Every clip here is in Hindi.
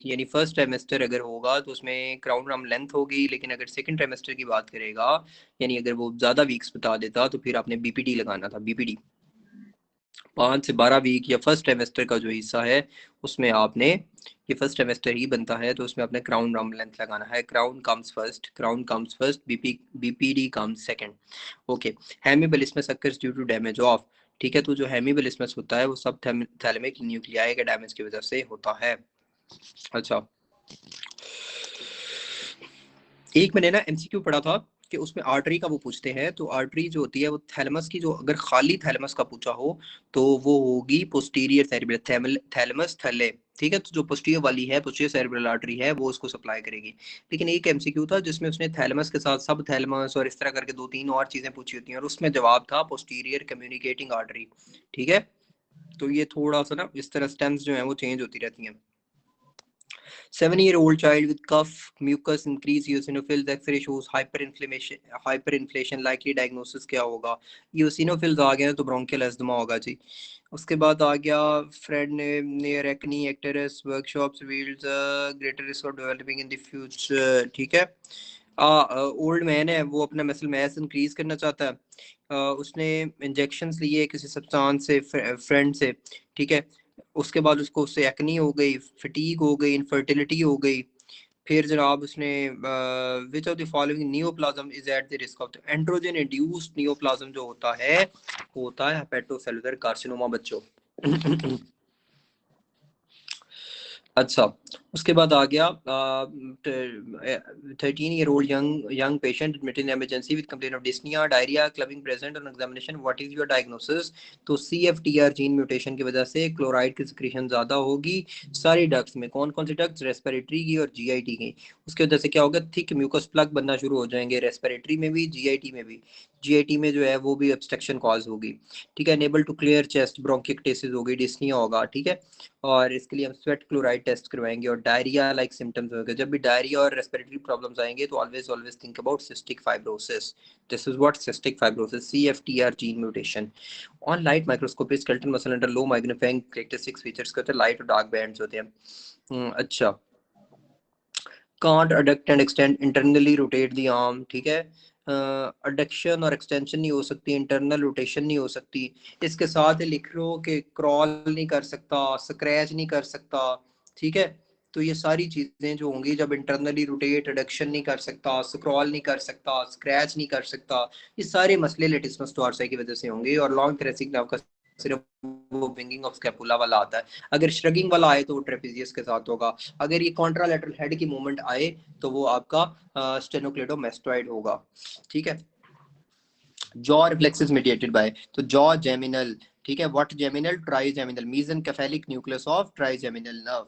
यानी फर्स्ट ट्राइमेस्टर अगर होगा तो उसमें क्राउन राम लेंथ होगी, लेकिन अगर सेकंड ट्राइमेस्टर की बात करेगा, यानी अगर वो ज़्यादा वीक्स बता देता तो फिर आपने बीपीडी लगाना था। बीपीडी 5 से 12 वीक या फर्स्ट ट्राइमेस्टर का जो हिस्सा है उसमें आपने, ये फर्स्ट ट्राइमेस्टर ही बनता है तो उसमें आपने क्राउन राम लेंथ लगाना है। Crown comes first, crown comes first, BPD comes second. Okay. Hemiballismus occurs due to damage of, ठीक है, तो जो हेमिबलिस्मस होता है वो सब थैलेमिक न्यूक्लियाई के डैमेज की वजह से होता है। अच्छा, एक मैंने ना एमसीक्यू पढ़ा था कि उसमें आर्टरी का वो पूछते हैं, तो आर्टरी जो होती है वो थैलेमस की, जो अगर खाली थैलेमस का पूछा हो तो वो होगी पोस्टीरियर सेरिब्रल, थैलेमस थैले, ठीक है, तो जो पोस्टीरियर वाली है, पोस्टीरियर सेरिब्रल आर्टरी है, वो उसको सप्लाई करेगी। लेकिन एक एमसीक्यू था जिसमें उसने थैलेमस के साथ सब थैलेमस और इस तरह करके 2-3 और चीजें पूछी होती हैं, और उसमें जवाब था पोस्टीरियर कम्युनिकेटिंग आर्टरी। ठीक है, तो ये थोड़ा सा ना इस तरह स्टेम्स जो है वो चेंज होती रहती हैं। 7-year-old child with cough, mucus, increased eosinophils, X-ray shows hyperinflammation, hyperinflation, likely diagnosis क्या होगा? eosinophils आ गए हैं तो bronchial asthma होगा जी। उसके बाद आ गया फ्रेड ने near acne, icterus, workshops, wheels, greater risk of developing in the future, ठीक है। ओल्ड मैन है, वो अपना मसल मास इंक्रीज करना चाहता है, उसने इंजेक्शंस लिए किसी सब्सटेंस से, फ्रेंड से, ठीक है, उसके बाद उसको उससे एक्नी हो गई, फटीग हो गई, इनफर्टिलिटी हो गई, फिर जनाब उसने विच of the following neoplasm is at the risk of androgen induced neoplasm जो होता है हेपेटोसेलुलर कार्सिनोमा बच्चों। अच्छा, उसके बाद आ गया 13-year-old young patient admitted in emergency with complaint of dyspnea, diarrhea, clubbing present on examination. What is your diagnosis? तो CFTR जीन म्यूटेशन की वजह से क्लोराइड की सिक्रीशन ज़्यादा होगी सारी डक्ट्स में। कौन कौन सी डक्ट्स? रेस्पिरेटरी की और जीआईटी की। उसकी वजह से क्या होगा? थिक म्यूकस प्लग बनना शुरू हो जाएंगे, रेस्पिरेटरी में भी, जीआईटी में भी। जीआईटी में जो है वो भी ऑब्स्ट्रक्शन कॉज होगी, ठीक है। अनेबल टू क्लियर चेस्ट, ब्रोंकिक्टेसिस होगी, डिस्निया होगा, ठीक है। और इसके लिए हम स्वेट क्लोराइड टेस्ट करवाएंगे, और डायरिया लाइक सिम्टम्स होंगे। जब भी डायरिया और रेस्पिरेटरी प्रॉब्लम्स आएंगे तो always always think about cystic fibrosis. This is what cystic fibrosis, CFTR gene mutation. On light microscopy skeletal muscle under low magnifying characteristics features के होते हैं, लाइट और डार्क बैंड्स होते हैं। अच्छा, can't adduct and extend internally rotate the arm, ठीक है। अडक्शन और एक्सटेंशन नहीं हो सकती, इंटरनल रोटेशन नहीं हो सकती। इसके साथ लिख लो कि क्रॉल नहीं कर सकता, स्क्रैच नहीं कर सकता, ठीक है। तो ये सारी चीजें जो होंगी, जब इंटरनली रोटेट, अडक्शन नहीं कर सकता, स्क्रॉल नहीं कर सकता, स्क्रैच नहीं कर सकता, ये सारे मसले लेटिस्मस टॉर्साई की वजह से होंगे। और लॉन्ग थ्रेसिक नर्व का सिर्फ वो विंगिंग ऑफ स्कैपुला वाला आता है। अगर श्रगिंग वाला आए तो वो ट्रेपेजियस के साथ होगा। अगर ये कॉन्ट्रालेटरल हेड की मूवमेंट आए तो वो आपका स्टेनोक्लेडोमेस्टोइड होगा, ठीक है। जॉ रिफ्लेक्सेस मीडिएटेड बाय, तो जॉ जेमिनल, ठीक है। What geminal? Trigeminal, mesencephalic nucleus of trigeminal nerve,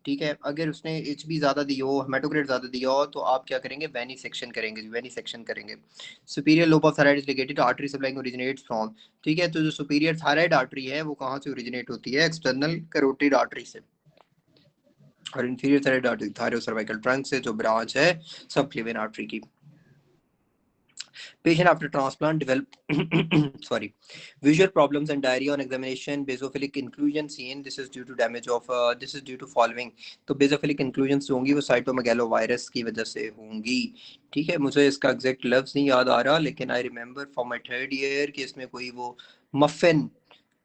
ठीक है। अगर उसने एच बी ज्यादा दी हो, हेमेटोक्रेट ज्यादा दिया हो, तो आप क्या करेंगे? वेनी सेक्शन करेंगे, वेनी सेक्शन करेंगे। Superior lobe of thyroid is ligated artery supplying originates from, ठीक है। तो जो सुपीरियर थायराइड आर्टरी है वो कहाँ से ओरिजिनेट होती है? एक्सटर्नल कैरोटिड आर्टरी से। और इंफीरियर थायराइड आर्टरी थायरोसर्वाइकल ट्रंक से, जो ब्रांच है सब क्लीवेन आर्टरी की। Patient after transplant develop sorry, visual problems and diarrhea on examination. Basophilic inclusion seen. This is due to damage of this is due to following. तो basophilic inclusions जो होंगी वो cytomegalovirus की वजह से होंगी, ठीक है। मुझे इसका एग्जैक्ट लफ्ज नहीं याद आ रहा, लेकिन I remember from my 3rd year कि इसमें कोई वो मफिन,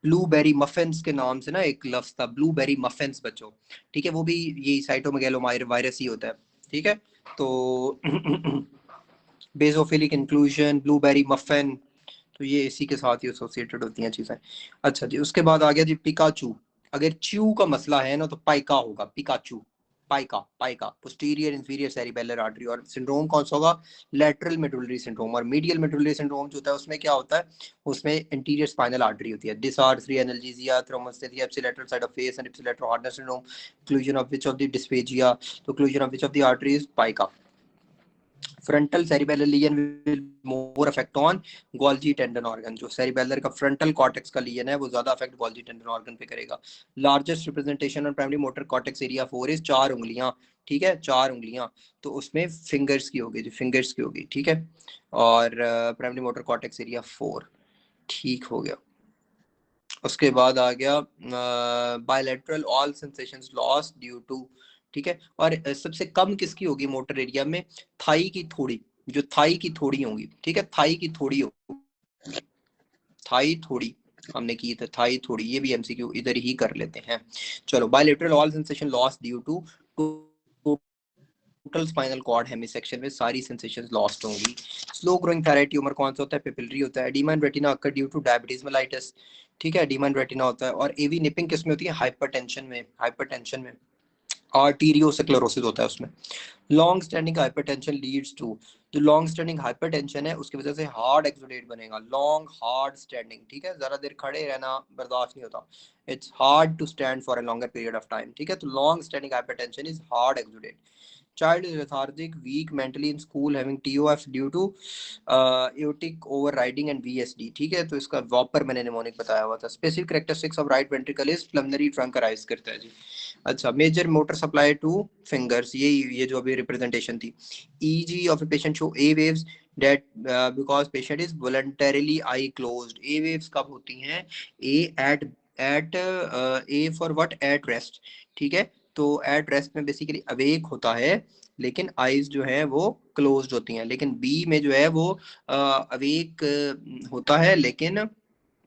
ब्लूबेरी मफिन्स के नाम से ना एक लफ्ज था, ब्लूबेरी मफिन्स बच्चों, ठीक है। वो भी यही साइटोमेगेलोवायरस ही होता है, ठीक है। तो बेसोफिलिक इंक्लूजन, ब्लूबेरी मफिन, तो ये इसी के साथ ही एसोसिएटेड होती हैं चीजें। अच्छा जी, उसके बाद आ गया जी पिकाचू। अगर च्यू का मसला है ना तो पाइका होगा, Pikachu, PICA, PICA posterior inferior cerebellar artery. और सिंड्रोम कौन सा होगा? Lateral medullary syndrome. और मीडियल मेडुलरी सिंड्रोम जो होता है उसमें क्या होता है? उसमें इंटीरियर स्पाइनल आर्टरी होती है। Dysarthria, analgesia, thrombosis, ipsilateral side of face and ipsilateral hardness syndrome. Occlusion of which of the dysphagia, तो occlusion of which of the artery is PICA. Frontal cerebellar lesion will more affect on Golgi tendon organ. जो सेरिबेलर का फ्रंटल कॉर्टेक्स का लीजन है वो ज्यादा अफेक्ट गोल्जी टेंडन ऑर्गन पे करेगा। Largest representation on primary motor cortex area 4 is 4 उंगलियां, ठीक है, 4 उंगलियां। तो उसमें फिंगर्स की होगी, जो फिंगर्स की होगी, ठीक है। और प्राइमरी मोटर कॉर्टेक्स एरिया 4, ठीक हो गया। उसके बाद आ गया bilateral all sensations lost due to ठीक है। और सबसे कम किसकी होगी मोटर एरिया में? थाई की थोड़ी, जो थाई की थोड़ी होंगी, ठीक है, थाई की थोड़ी होगी, थाई थोड़ी हमने की था, थाई थोड़ी, ये भी एमसीक्यू इधर ही कर लेते हैं। चलो, bilateral all sensation loss due to total spinal cord hemisection में सारी सेंसेशंस लॉस्ट होंगी। स्लो ग्रोइंग थायराइड ट्यूमर कौन सा होता है? पेपिलरी होता है। Oedema in retina occur due to diabetes mellitus, ठीक है, एडिमा इन रेटिना होता है। और एवी निपिंग किस में होती है? हाइपरटेंशन में, हाइपरटेंशन में। आर्टीरियोस्क्लेरोसिस होता है उसमें। Long standing hypertension leads to, जो लॉन्ग स्टैंडिंग हाइपरटेंशन है उसकी वजह से हार्ड एक्सुडेट बनेगा, लॉन्ग हार्ड स्टैंडिंग, ठीक है, ज्यादा देर खड़े रहना बर्दाश्त नहीं होता, it's hard to stand for a longer period of time, ठीक है। तो long standing hypertension is hard exudate. Child is lethargic, weak mentally in school, having TOF due to aortic overriding and VSD, ठीक है। तो इसका वॉपर मैंने निमोनिक बताया हुआ था। Specific characteristics of right ventricle is pulmonary trunk arise करता है जी। अच्छा, major motor supply to fingers, ये जो अभी रिप्रेजेंटेशन थी। EG of a patient show a waves that because patient is voluntarily eye closed, a waves कब होती हैं? a at a for what? At rest, ठीक है। तो एट रेस्ट में बेसिकली अवेक होता है, लेकिन आईज जो है वो क्लोज्ड होती हैं। लेकिन बी में जो है वो अवेक होता है, लेकिन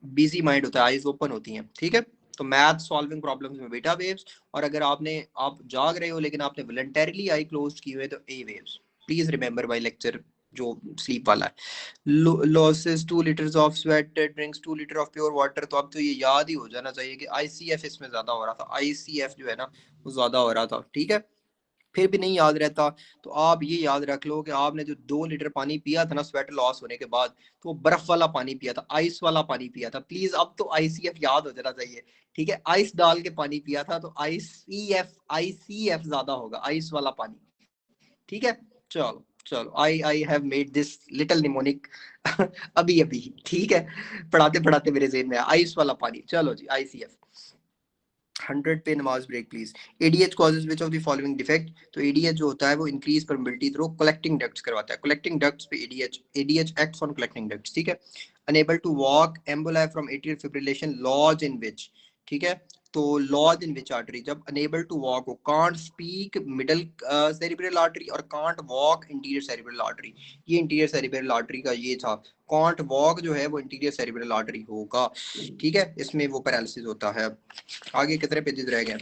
बिजी माइंड होता है, आईज ओपन होती हैं, ठीक है। तो मैथ सॉल्विंग प्रॉब्लम्स में बीटा वेव्स, और अगर आप जाग रहे हो लेकिन आपने वॉलंटरीली आई क्लोज की हुई है तो a waves. Please remember my lecture जो स्लीप वाला है। Losses 2 litres of sweat drinks 2 litre of pure water, तो अब तो ये याद ही हो जाना चाहिए कि आईसीएफ इसमें ज्यादा हो रहा था, आईसीएफ जो है ना वो ज्यादा हो रहा था, ठीक है। फिर भी नहीं याद रहता तो आप ये याद रख लो कि आपने जो 2 लीटर पानी पिया था ना स्वेट लॉस होने के बाद, तो वो बर्फ वाला पानी पिया था, आइस वाला पानी पिया था। प्लीज अब तो आईसीएफ याद हो जाना चाहिए, ठीक है। आइस डाल के पानी पिया था तो आईसीएफ ज्यादा होगा, आइस वाला पानी, ठीक है। चलो चलो, I have made this little mnemonic अभी अभी, ठीक है, पढ़ाते पढ़ाते मेरे जेहन में आइस वाला पानी। चलो जी, आईसीएफ। 100 पे नमाज break please. ADH causes which of the following defect, तो एडीएच जो होता है वो increase permeability through collecting ducts करवाता है, कलेक्टिंग डक्ट्स पे ADH acts on collecting ducts, ठीक है। Unable to walk, emboli from atrial fibrillation, lodge in which, ठीक है। तो लॉज इन विच आर्टरी, जब अनेबल टू वॉक हो, can't speak middle cerebral artery और can't walk anterior cerebral artery, ये इंटीरियर सेरिब्रल आर्टरी का ये था। कांट वॉक जो है वो इंटीरियर सेरिब्रल आर्टरी होगा, ठीक है, इसमें वो पैरालिसिस होता है। आगे कितने पेजेस रह गए?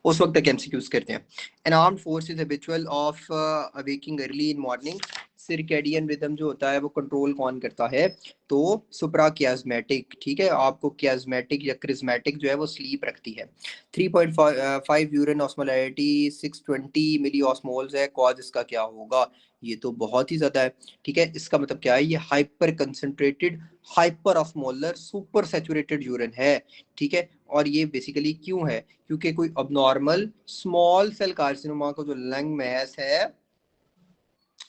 उस वक्त तक एमसीक्यूज करते हैं। An armed force is habitual of awakening early in morning, circadian rhythm जो होता है वो कंट्रोल कौन करता है? तो सुप्रा कियाज्मेटिक, ठीक है, आपको कियाज्मेटिक या क्रिज्मेटिक जो है वो स्लीप रखती है। 3.5 यूरिन ऑस्मोलैरिटी 620 मिली ऑस्मोल्स है, कॉज इसका क्या होगा? ये तो बहुत ही ज्यादा है, ठीक है। इसका मतलब क्या है? ये hyper concentrated hyper osmolar super saturated urine है, ठीक है। और ये बेसिकली क्यों है? क्योंकि कोई अबनॉर्मल स्मॉल सेल कार्सिनोमा को जो लंग मैस है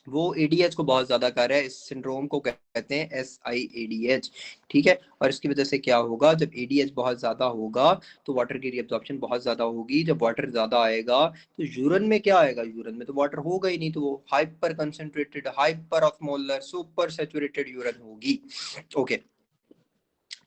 वो एडीएच को बहुत ज्यादा कर रहा है, इस सिंड्रोम को कहते हैं SIADH, ठीक है। और इसकी वजह से क्या होगा? जब एडीएच बहुत ज्यादा होगा तो वाटर की रिएब्जॉर्प्शन बहुत ज्यादा होगी, जब वाटर ज्यादा आएगा तो यूरिन में क्या आएगा? यूरिन में तो वाटर होगा ही नहीं, तो वो hyper concentrated hyper osmolar super saturated urine होगी। Okay,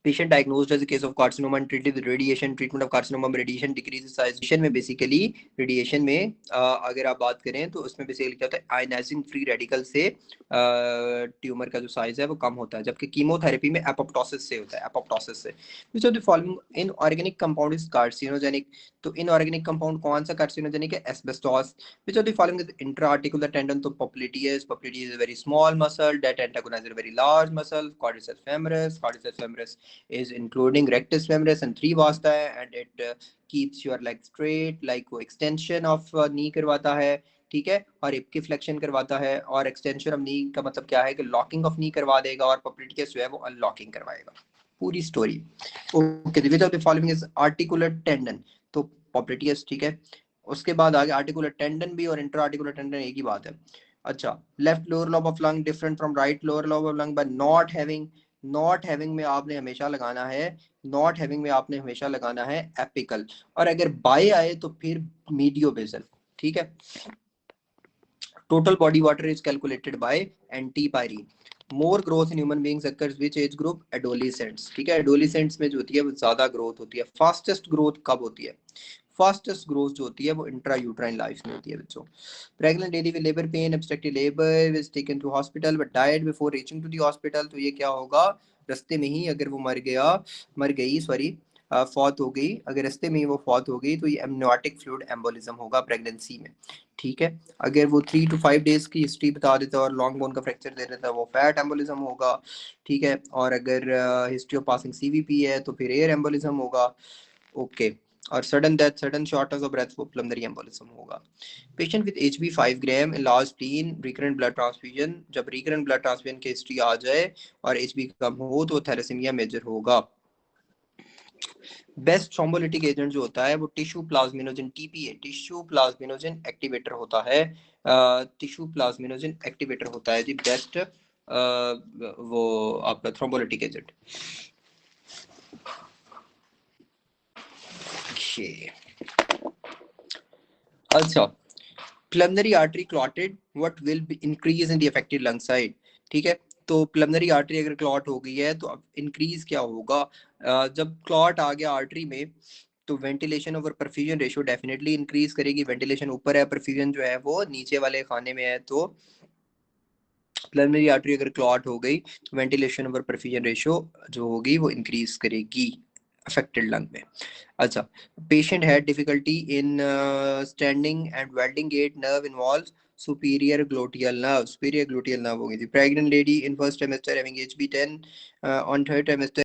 patient diagnosed as a case of carcinoma and treated with radiation, treatment of carcinoma में radiation decreases size, radiation में basically radiation में अगर आप बात करें तो उसमें basically क्या होता है? आयनाइजिंग फ्री रेडिकल से ट्यूमर का जो साइज है वो कम होता है, जबकि कीमोथेरेपी में एपोप्टोसिस से होता है, एपोप्टोसिस से। which of the following inorganic compound is carcinogenic, तो inorganic compound कौन सा carcinogenic है? Asbestos. which of the following is intra-articular tendon, तो popliteus is a very small muscle that antagonizes a very large muscle, quadriceps femoris is including rectus femoris and 3 vasta है, and it keeps your leg straight, like वो extension of knee करवाता है, ठीक है, और हिप की फ्लेक्शन करवाता है। और एक्सटेंशन ऑफ नी का मतलब क्या है? कि लॉकिंग ऑफ नी करवा देगा, और पोप्लिटियस जो है वो अनलॉकिंग करवाएगा। पूरी story. Okay, which of the following is articular tendon, तो पोप्लिटियस, ठीक है। उसके बाद आगे आर्टिकुलर टेंडन भी और इंटर आर्टिकुलर टेंडन एक ही बात है। अच्छा, left lower lobe of lung different from right lower lobe of lung by not having, not having में आपने हमेशा लगाना है, नॉट हैविंग में आपने हमेशा लगाना है एपिकल, और अगर बाय आए तो फिर मीडियो बेसल, ठीक है। Total body water is calculated by antipyrine. More growth in human beings occurs which age group? Adolescents, ठीक है, एडोलिसेंट्स में जो होती है वो ज्यादा ग्रोथ होती है। फास्टेस्ट ग्रोथ कब होती है? फास्टेस्ट ग्रोथ जो होती है वो इंट्रा यूट्राइन लाइफ में होती है बच्चों। Pregnant lady with labour pain, obstructed labour, is taken to hospital but died before reaching to the hospital. तो ये क्या होगा, रास्ते में ही अगर वो मर गई सॉरी फौत हो गई, अगर रास्ते में ही वो फौत हो गई तो ये एमनियोटिक फ्लूइड एम्बोलिज्म होगा प्रेगनेंसी में। ठीक है, अगर वो 3 to 5 डेज की हिस्ट्री बता देता है और लॉन्ग बोन का फ्रैक्चर दे देता है वो फैट एम्बोलिज्म होगा। ठीक है, और अगर हिस्ट्री ऑफ पासिंग सीवीपी है तो फिर एयर एम्बोलिज्म होगा। ओके, और sudden death, sudden shortness of breath वो पल्मोनरी एम्बोलिज्म होगा। Patient with HB 5 gram large teen recurrent blood transfusion, जब रिकरेंट ब्लड ट्रांसफ्यूजन की हिस्ट्री आ जाए और एचबी कम हो तो थैलेसीमिया मेजर होगा। बेस्ट थ्रोम्बोलिटिक एजेंट जो होता है वो tissue plasminogen TPA, tissue plasminogen activator होता है। टिश्यू प्लाज्मिनोजन एक्टिवेटर होता है जी बेस्ट वो आपका थ्रोम्बोलिटिक एजेंट। अच्छा, pulmonary artery clotted, what will be increase in the affected lung side? ठीक है, तो pulmonary artery अगर क्लॉट हो गई है तो अब इंक्रीज क्या होगा, जब क्लॉट आ गया आर्टरी में तो ventilation over perfusion ratio definitely increase करेगी। वेंटिलेशन ऊपर है, परफ्यूजन जो है वो नीचे वाले खाने में है, तो प्लमनरी आर्टरी अगर क्लॉट हो गई तो वेंटिलेशन ओवर परफ्यूजन रेशियो जो होगी वो इंक्रीज करेगी अफेक्टेड लंग में। अच्छा, patient had difficulty in standing and waddling gait, nerve involves superior gluteal nerve, superior gluteal nerve होगी थी। Pregnant lady in first trimester having HB 10 on third trimester